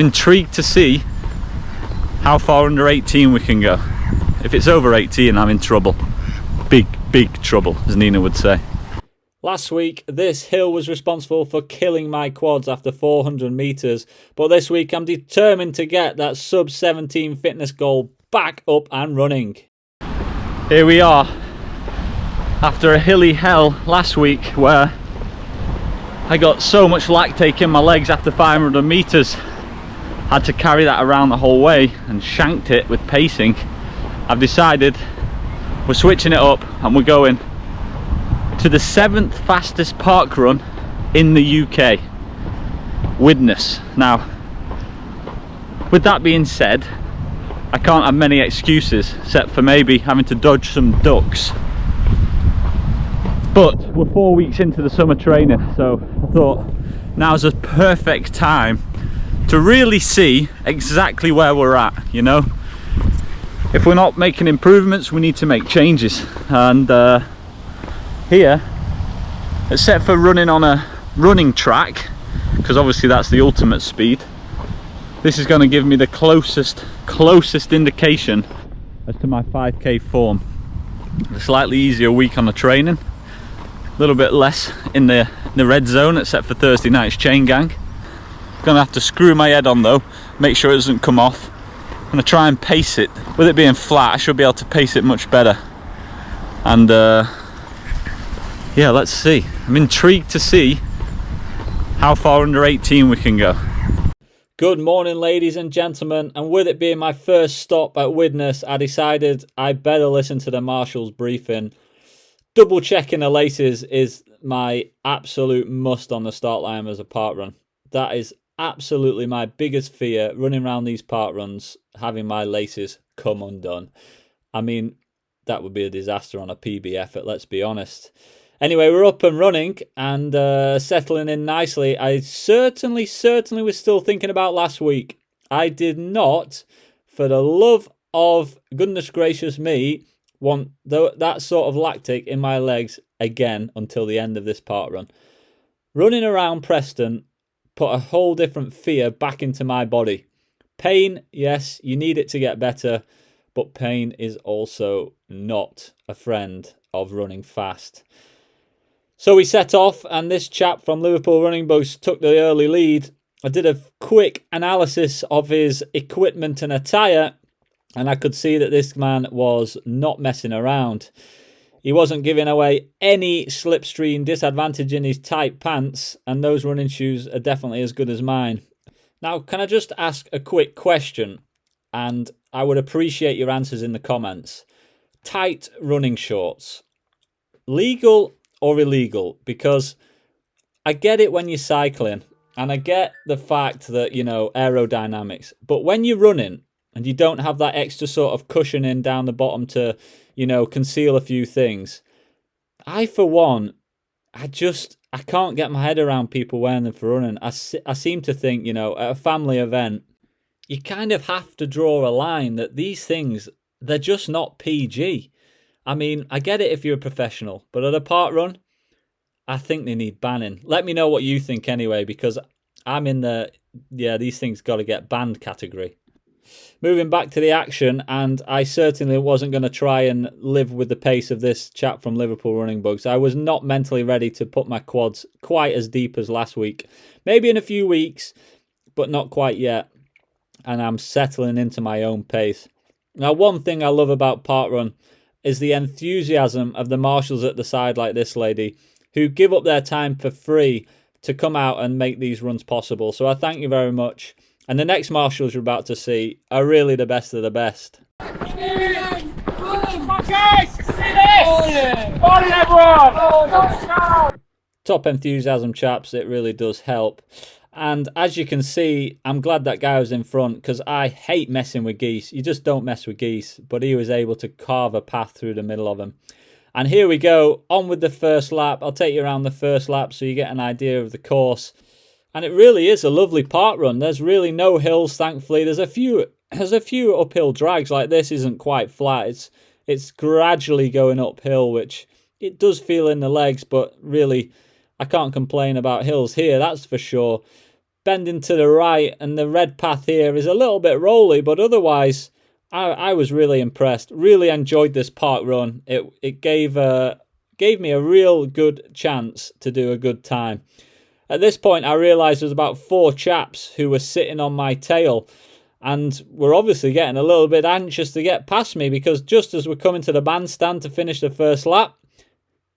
Intrigued to see how far under 18 we can go. If it's over 18, I'm in trouble. Big trouble, as Nina would say. Last week, this hill was responsible for killing my quads after 400 metres, but this week I'm determined to get that sub 17 fitness goal back up and running. Here we are, after a hilly hell last week where I got so much lactate in my legs after 500 metres. Had to carry that around the whole way and shanked it with pacing. I've decided we're switching it up and we're going to the 7th fastest park run in the UK, Widnes. Now, with that being said, I can't have many excuses except for maybe having to dodge some ducks. But we're 4 weeks into the summer training, so I thought now's a perfect time to really see exactly where we're at, you know. If we're not making improvements, we need to make changes. And here, except for running on a running track, because obviously that's the ultimate speed, this is going to give me the closest indication as to my 5k form. A slightly easier week on the training, a little bit less in the red zone except for Thursday night's chain gang. Gonna have to screw my head on though, make sure it doesn't come off. I'm gonna try and pace it. With it being flat, I should be able to pace it much better. And yeah, let's see. I'm intrigued to see how far under 18 we can go. Good morning, ladies and gentlemen, and with it being my first stop at Widnes, I decided I better listen to the marshal's briefing. Double checking the laces is my absolute must on the start line as a park run. That is absolutely my biggest fear, running around these park runs, having my laces come undone. I mean, that would be a disaster on a PB effort, let's be honest. Anyway, we're up and running and settling in nicely. I certainly was still thinking about last week. I did not, for the love of goodness gracious me, want that sort of lactic in my legs again until the end of this park run. Running around Preston put a whole different fear back into my body. Pain, yes, you need it to get better, but pain is also not a friend of running fast. So we set off, and this chap from Liverpool Running Bugs took the early lead. I did a quick analysis of his equipment and attire, and I could see that this man was not messing around. He wasn't giving away any slipstream disadvantage in his tight pants, and those running shoes are definitely as good as mine. Now, can I just ask a quick question? And I would appreciate your answers in the comments. Tight running shorts, legal or illegal? Because I get it when you're cycling, and I get the fact that, you know, aerodynamics, but when you're running and you don't have that extra sort of cushioning down the bottom to, you know, conceal a few things, I, for one, I can't get my head around people wearing them for running. I seem to think, you know, at a family event, you kind of have to draw a line that these things, they're just not PG. I mean, I get it if you're a professional, but at a park run, I think they need banning. Let me know what you think anyway, because I'm in the, yeah, these things got to get banned category. Moving back to the action, and I certainly wasn't going to try and live with the pace of this chap from Liverpool Running Bugs. I was not mentally ready to put my quads quite as deep as last week. Maybe in a few weeks, but not quite yet. And I'm settling into my own pace. Now, one thing I love about Parkrun is the enthusiasm of the marshals at the side like this lady, who give up their time for free to come out and make these runs possible. So I thank you very much. And the next marshals you're about to see are really the best of the best. Top enthusiasm, chaps. It really does help. And as you can see, I'm glad that guy was in front, because I hate messing with geese. You just don't mess with geese. But he was able to carve a path through the middle of them. And here we go, on with the first lap. I'll take you around the first lap so you get an idea of the course. And it really is a lovely park run. There's really no hills, thankfully. There's a few uphill drags. Like this isn't quite flat. It's gradually going uphill, which it does feel in the legs, but really I can't complain about hills here, that's for sure. bending to the right, and the red path here is a little bit rolly, but otherwise I was really impressed. Really enjoyed this park run. It gave me a real good chance to do a good time. At this point, I realised there was about 4 chaps who were sitting on my tail, and were obviously getting a little bit anxious to get past me, because just as we're coming to the bandstand to finish the first lap,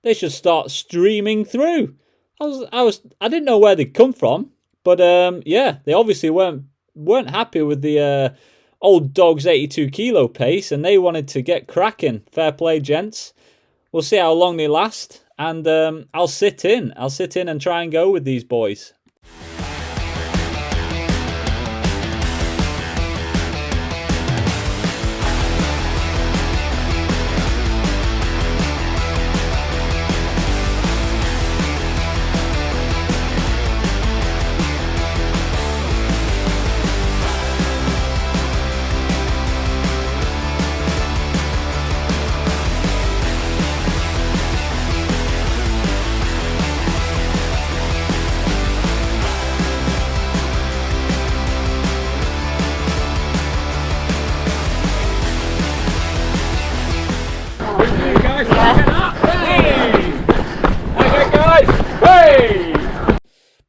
they should start streaming through. I didn't know where they'd come from, but yeah, they obviously weren't happy with the old dog's 82 kilo pace, and they wanted to get cracking. Fair play, gents. We'll see how long they last, and I'll sit in and try and go with these boys.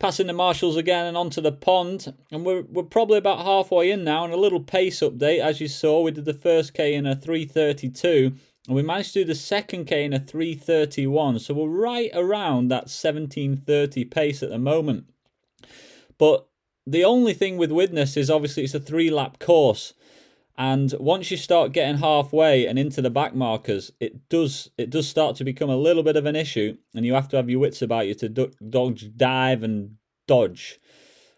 Passing the marshals again and onto the pond, and we're probably about halfway in now. And a little pace update, as you saw, we did the first K in a 3:32, and we managed to do the second K in a 3:31. So we're right around that 17:30 pace at the moment. But the only thing with Widnes is obviously it's a 3-lap course, and once you start getting halfway and into the back markers, it does start to become a little bit of an issue, and you have to have your wits about you to dodge, dive, and dodge.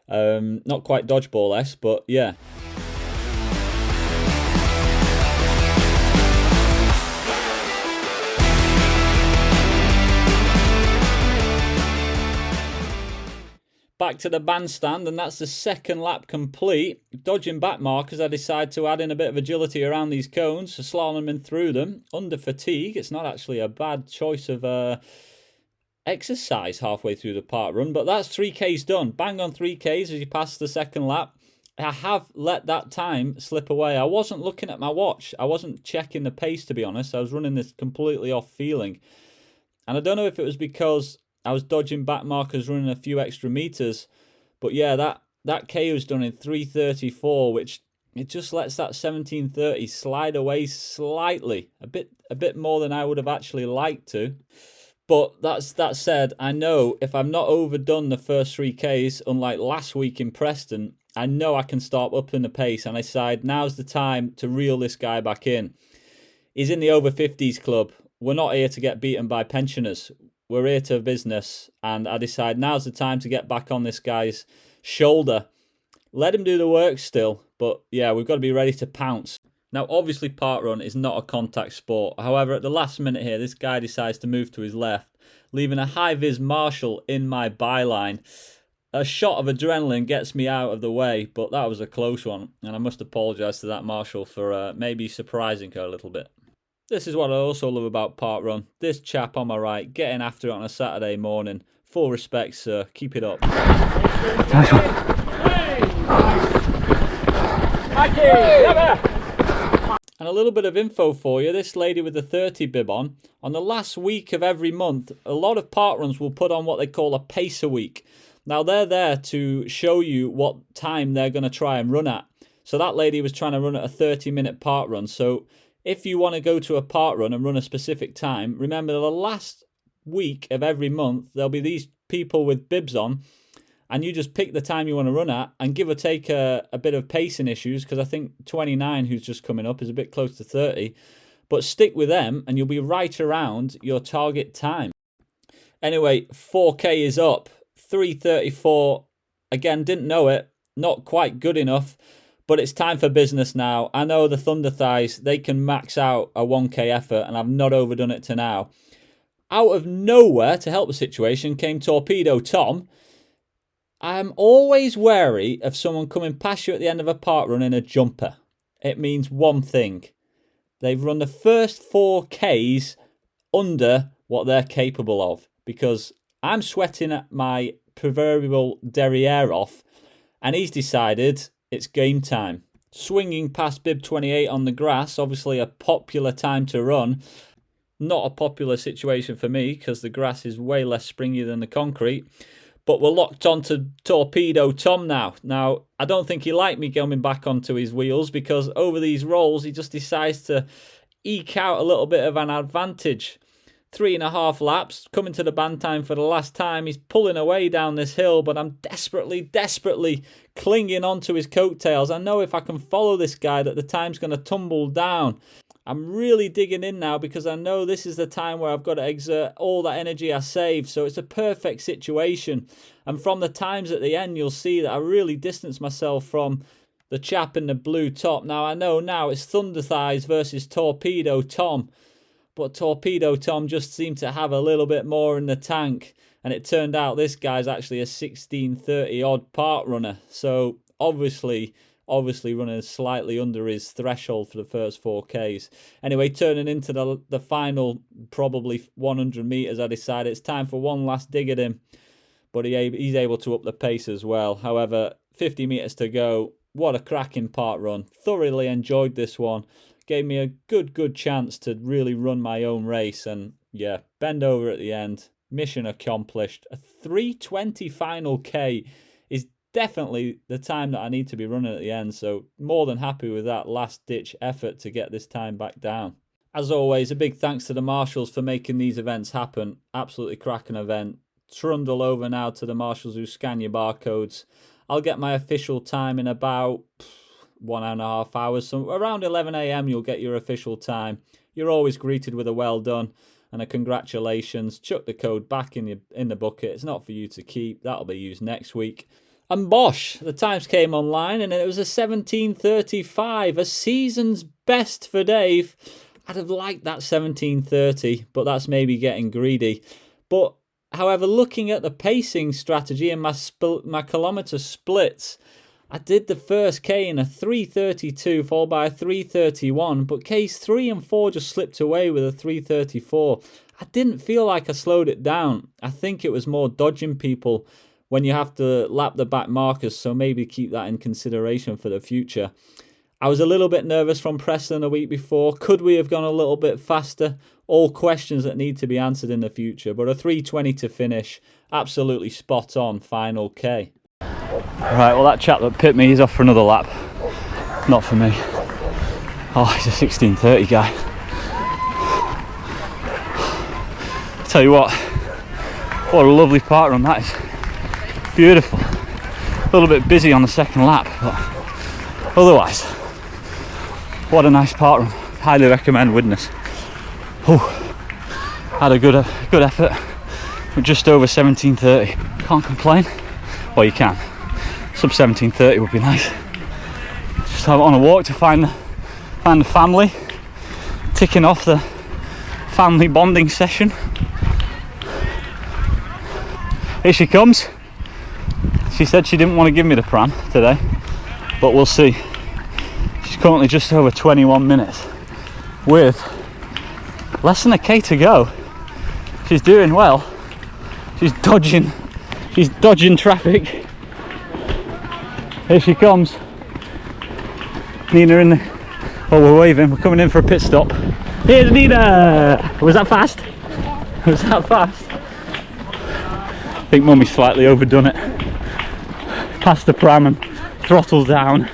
Not quite dodgeball-esque, but yeah. Back to the bandstand, and that's the second lap complete. Dodging back markers, I decided to add in a bit of agility around these cones, slaloming through them under fatigue. It's not actually a bad choice of exercise halfway through the park run, but that's 3Ks done. Bang on 3Ks as you pass the second lap. I have let that time slip away. I wasn't looking at my watch. I wasn't checking the pace, to be honest. I was running this completely off feeling. And I don't know if it was because I was dodging back markers, running a few extra meters, but yeah, that K was done in 3:34, which it just lets that 17:30 slide away slightly, a bit more than I would have actually liked to. But that said, I know if I'm not overdone the first 3Ks, unlike last week in Preston, I know I can start upping the pace, and I decide now's the time to reel this guy back in. He's in the over 50s club. We're not here to get beaten by pensioners. We're here to business, and I decide now's the time to get back on this guy's shoulder. Let him do the work still, but yeah, we've got to be ready to pounce. Now, obviously, parkrun is not a contact sport. However, at the last minute here, this guy decides to move to his left, leaving a high-vis marshal in my byline. A shot of adrenaline gets me out of the way, but that was a close one, and I must apologise to that marshal for maybe surprising her a little bit. This is what I also love about parkrun. This chap on my right, getting after it on a Saturday morning. Full respect, sir. Keep it up. Nice one. And a little bit of info for you. This lady with the 30 bib on the last week of every month, a lot of parkruns will put on what they call a pacer week. Now, they're there to show you what time they're going to try and run at. So that lady was trying to run at a 30-minute parkrun. So if you want to go to a parkrun and run a specific time, remember the last week of every month, there'll be these people with bibs on, and you just pick the time you want to run at, and give or take a bit of pacing issues, because I think 29, who's just coming up, is a bit close to 30. But stick with them, and you'll be right around your target time. Anyway, 4K is up. 3:34. Again, didn't know it. Not quite good enough. But it's time for business now. I know the Thunder Thighs, they can max out a 1K effort, and I've not overdone it to now. Out of nowhere, to help the situation, came Torpedo Tom. I'm always wary of someone coming past you at the end of a parkrun in a jumper. It means one thing. They've run the first 4Ks under what they're capable of, because I'm sweating at my proverbial derriere off, and he's decided it's game time. Swinging past bib 28 on the grass, obviously a popular time to run. Not a popular situation for me because the grass is way less springy than the concrete. But we're locked onto Torpedo Tom now. Now, I don't think he liked me going back onto his wheels because over these rolls, he just decides to eke out a little bit of an advantage. 3.5 laps, coming to the band time for the last time. He's pulling away down this hill, but I'm desperately clinging onto his coattails. I know if I can follow this guy that the time's going to tumble down. I'm really digging in now because I know this is the time where I've got to exert all that energy I saved. So it's a perfect situation. And from the times at the end, you'll see that I really distanced myself from the chap in the blue top. Now, I know now it's Thunder Thighs versus Torpedo Tom. But Torpedo Tom just seemed to have a little bit more in the tank. And it turned out this guy's actually a 16:30 odd park runner. So obviously running slightly under his threshold for the first 4Ks. Anyway, turning into the final probably 100 metres, I decided it's time for one last dig at him. But he's able to up the pace as well. However, 50 metres to go. What a cracking park run. Thoroughly enjoyed this one. Gave me a good chance to really run my own race. And yeah, bend over at the end. Mission accomplished. A 3:20 final K is definitely the time that I need to be running at the end. So more than happy with that last ditch effort to get this time back down. As always, a big thanks to the marshals for making these events happen. Absolutely cracking event. Trundle over now to the marshals who scan your barcodes. I'll get my official time in about 1.5 hours. So around 11 a.m. you'll get your official time. You're always greeted with a well done and a congratulations. Chuck the code back in the bucket. It's not for you to keep. That'll be used next week. And bosh, the times came online and it was a 17:35, a season's best for Dave. I'd have liked that 17:30, but that's maybe getting greedy. But however, looking at the pacing strategy and my kilometre splits, I did the first K in a 3:32 followed by a 3:31, but Ks 3 and 4 just slipped away with a 3:34. I didn't feel like I slowed it down. I think it was more dodging people when you have to lap the back markers, so maybe keep that in consideration for the future. I was a little bit nervous from Preston a week before. Could we have gone a little bit faster? All questions that need to be answered in the future, but a 3:20 to finish, absolutely spot on final K. Right, well that chap that pipped me, he's off for another lap. Not for me. Oh, he's a 16:30 guy. Tell you what a lovely park run that is. Beautiful. A little bit busy on the second lap, but otherwise, what a nice park run. Highly recommend Widnes. Had a good effort. We're just over 17:30. Can't complain. Well, you can. Sub 17:30 would be nice. Just on a walk to find the family. Ticking off the family bonding session. Here she comes. She said she didn't want to give me the pram today, but we'll see. She's currently just over 21 minutes with less than a K to go. She's doing well. She's dodging traffic. Here she comes. Nina in the... Oh, we're waving. We're coming in for a pit stop. Here's Nina! Was that fast? Was that fast? I think Mummy's slightly overdone it. Past the pram and throttle down.